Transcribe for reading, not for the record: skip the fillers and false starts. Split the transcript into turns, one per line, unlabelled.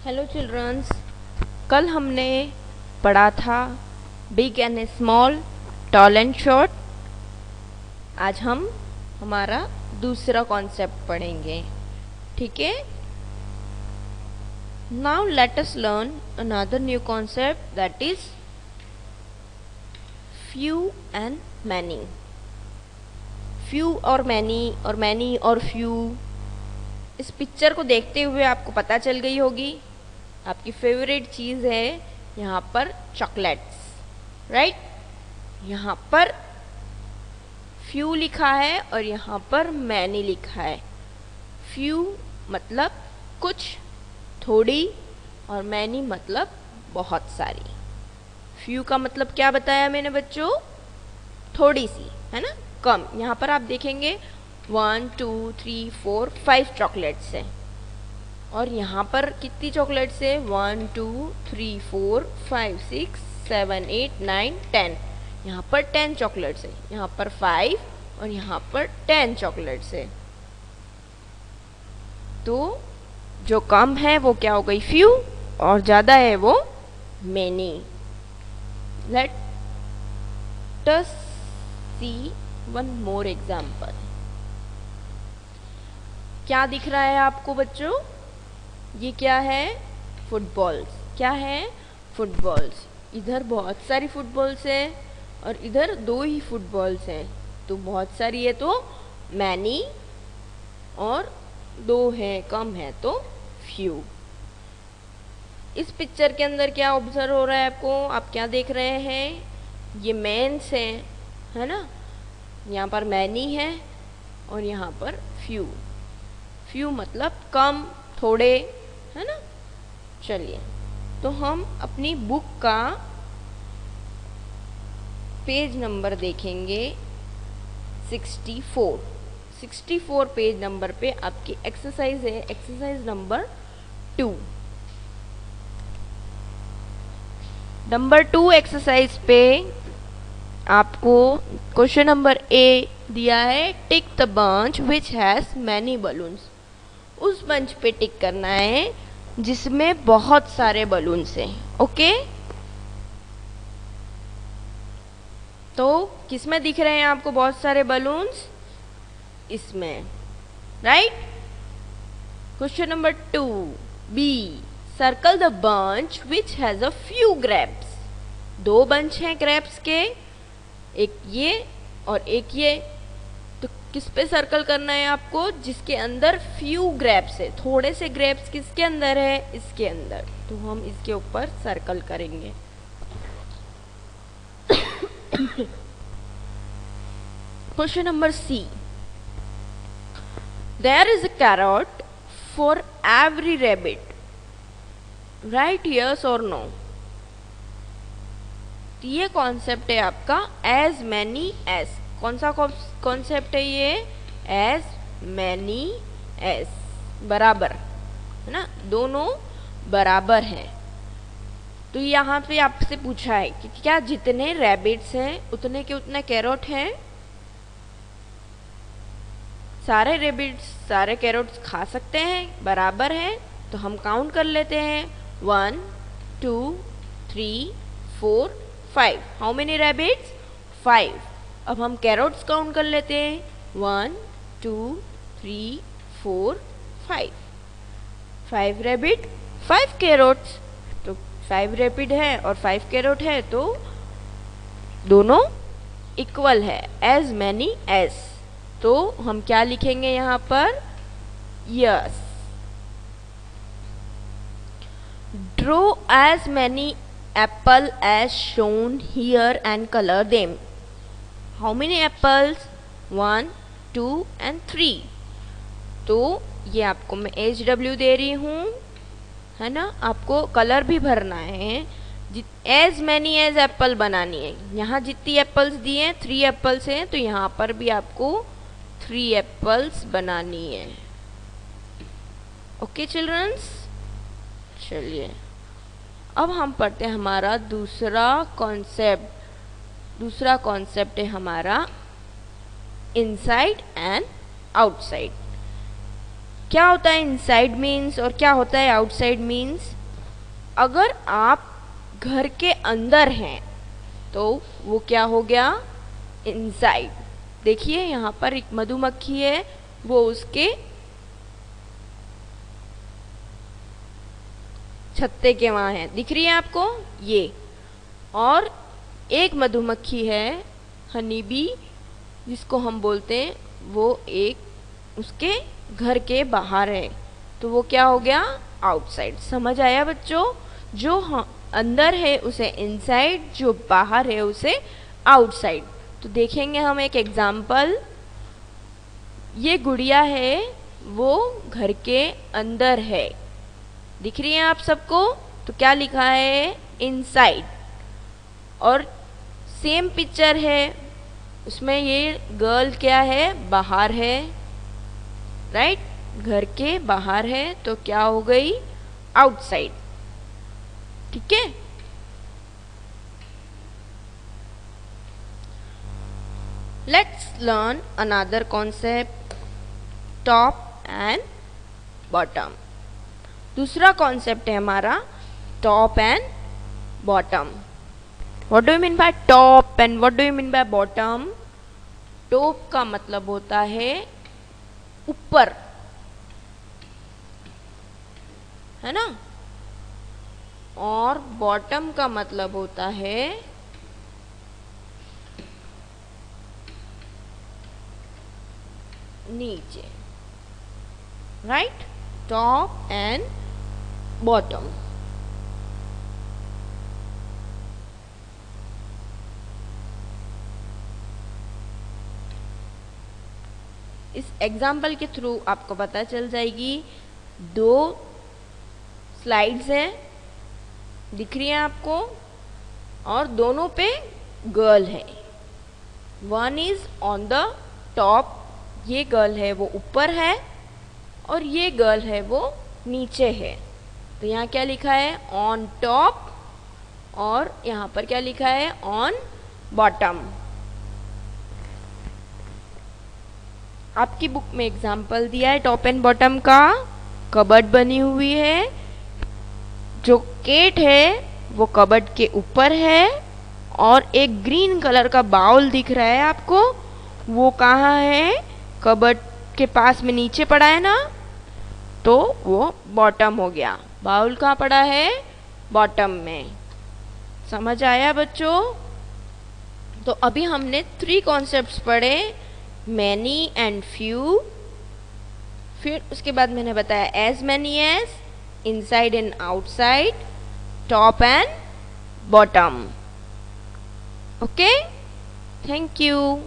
Hello children's, कल हमने पढ़ा था big and small, tall and short. आज हम हमारा दूसरा कॉन्सेप्ट पढ़ेंगे, ठीक है। Now let us learn another new concept, that is few and many. Few और मैनी, और मैनी और फ्यू। इस पिक्चर को देखते हुए आपको पता चल गई होगी आपकी फेवरेट चीज़ है यहाँ पर चॉकलेट्स, राइट। यहाँ पर फ्यू लिखा है और यहाँ पर मैनी लिखा है। फ्यू मतलब कुछ, थोड़ी, और मैनी मतलब बहुत सारी। फ्यू का मतलब क्या बताया मैंने बच्चों? थोड़ी सी, है ना, कम। यहाँ पर आप देखेंगे 1 2 3 4 5 चॉकलेट्स हैं, और यहाँ पर कितनी चॉकलेट्स है? 1 2 3 4 5 6 7 8 9 10। यहाँ पर 10 चॉकलेट्स है, यहाँ पर 5 और यहाँ पर 10 चॉकलेट्स है। तो जो कम है वो क्या हो गई? फ्यू, और ज़्यादा है वो मैनी। लेट अस सी वन मोर एग्जाम्पल। क्या दिख रहा है आपको बच्चों? ये क्या है? फुटबॉल्स। क्या है? फुटबॉल्स। इधर बहुत सारी फुटबॉल्स हैं और इधर 2 ही फुटबॉल्स हैं, तो बहुत सारी है तो मैनी, और 2 है, कम है तो फ्यू। इस पिक्चर के अंदर क्या ऑब्जर्व हो रहा है आपको? आप क्या देख रहे हैं? ये मेंस हैं, है ना। यहाँ पर मैनी है और यहाँ पर फ्यू। फ्यू मतलब कम, थोड़े, है ना। चलिए, तो हम अपनी बुक का पेज नंबर देखेंगे 64। 64 पेज नंबर पे आपकी एक्सरसाइज है, एक्सरसाइज नंबर 2। नंबर 2 एक्सरसाइज पे आपको क्वेश्चन नंबर ए दिया है, tick the bunch which has many balloons. उस बंच पे टिक करना है जिसमें बहुत सारे बलून्स हैं, ओके। तो किसमें दिख रहे हैं आपको बहुत सारे बलून्स? इसमें, right. Question number 2 B, circle the bunch which has a few grapes. 2 bunch हैं ग्रेप्स के, एक ये और एक ये। तो किस पे सर्कल करना है आपको? जिसके अंदर फ्यू ग्रेप्स है, थोड़े से ग्रेप्स किसके अंदर है? इसके अंदर। तो हम इसके ऊपर सर्कल करेंगे। Question number C, there is a carrot for every rabbit, right yes और नो। ये कॉन्सेप्ट है आपका एज मैनी एज। कौन सा कॉन्सेप्ट है ये? एज मैनी एज, बराबर, है ना, दोनों बराबर हैं। तो यहाँ पे आपसे पूछा है कि क्या जितने रैबिट्स हैं उतने के उतने कैरोट हैं? सारे रैबिट्स सारे कैरोट्स खा सकते हैं, बराबर हैं। तो हम काउंट कर लेते हैं, 1 2 3 4 5। How many rabbits? 5। अब हम कैरोट्स काउंट कर लेते हैं, 1 2 3 4 5। 5 रैबिट 5 कैरोट्स। तो 5 रैबिट है और 5 कैरोट है, तो दोनों इक्वल है, एज मैनी एज। तो हम क्या लिखेंगे यहाँ पर? Yes. Draw as many apple as shown here and colour them. How many apples? 1 2 and 3। तो ये आपको मैं HW दे रही हूँ, है ना। आपको कलर भी भरना है, एज मैनी एज एप्पल बनानी है। यहाँ जितनी एप्पल्स दिए हैं 3 एप्पल्स हैं, तो यहाँ पर भी आपको 3 एप्पल्स बनानी है, ओके चिल्ड्रंस। चलिए, अब हम पढ़ते हैं हमारा दूसरा कॉन्सेप्ट। दूसरा कॉन्सेप्ट है हमारा इनसाइड एंड आउटसाइड। क्या होता है इनसाइड मीन्स और क्या होता है आउटसाइड मीन्स? अगर आप घर के अंदर हैं तो वो क्या हो गया, इनसाइड। देखिए यहाँ पर एक मधुमक्खी है, वो उसके छत्ते के वहां है, दिख रही है आपको ये। और एक मधुमक्खी है हनी बी, जिसको हम बोलते हैं, वो एक उसके घर के बाहर है, तो वो क्या हो गया, आउटसाइड। समझ आया बच्चों? जो अंदर है उसे इनसाइड, जो बाहर है उसे आउटसाइड। तो देखेंगे हम एक एग्जाम्पल। ये गुड़िया है, वो घर के अंदर है, दिख रही है आप सबको? तो क्या लिखा है, इनसाइड। और सेम पिक्चर है, उसमें ये गर्ल क्या है, बाहर है, राइट, घर के बाहर है, तो क्या हो गई, आउटसाइड। ठीक है। Let's learn another concept, top and bottom. दूसरा कॉन्सेप्ट है हमारा top and bottom. What do you mean by top and what do you mean by bottom? Top का मतलब होता है ऊपर, है ना, और बॉटम का मतलब होता है नीचे, राइट, टॉप एंड बॉटम। इस एग्जाम्पल के थ्रू आपको पता चल जाएगी। दो स्लाइड्स हैं, दिख रही है आपको, और दोनों पे गर्ल है। One is on the top, ये गर्ल है वो ऊपर है, और ये गर्ल है वो नीचे है। तो यहाँ क्या लिखा है, ऑन टॉप, और यहाँ पर क्या लिखा है, ऑन बॉटम। आपकी बुक में एग्जाम्पल दिया है टॉप एंड बॉटम का। कबर्ड बनी हुई है, जो केट है वो कबर्ड के ऊपर है, और एक ग्रीन कलर का बाउल दिख रहा है आपको, वो कहाँ है, कबर्ड के पास में नीचे पड़ा है ना, तो वो बॉटम हो गया। बाउल कहाँ पड़ा है, बॉटम में। समझ आया बच्चों? तो अभी हमने 3 कॉन्सेप्ट्स पढ़े, मैनी एंड फ्यू, फिर उसके बाद मैंने बताया as many as, inside and outside, top and bottom. Okay, thank you.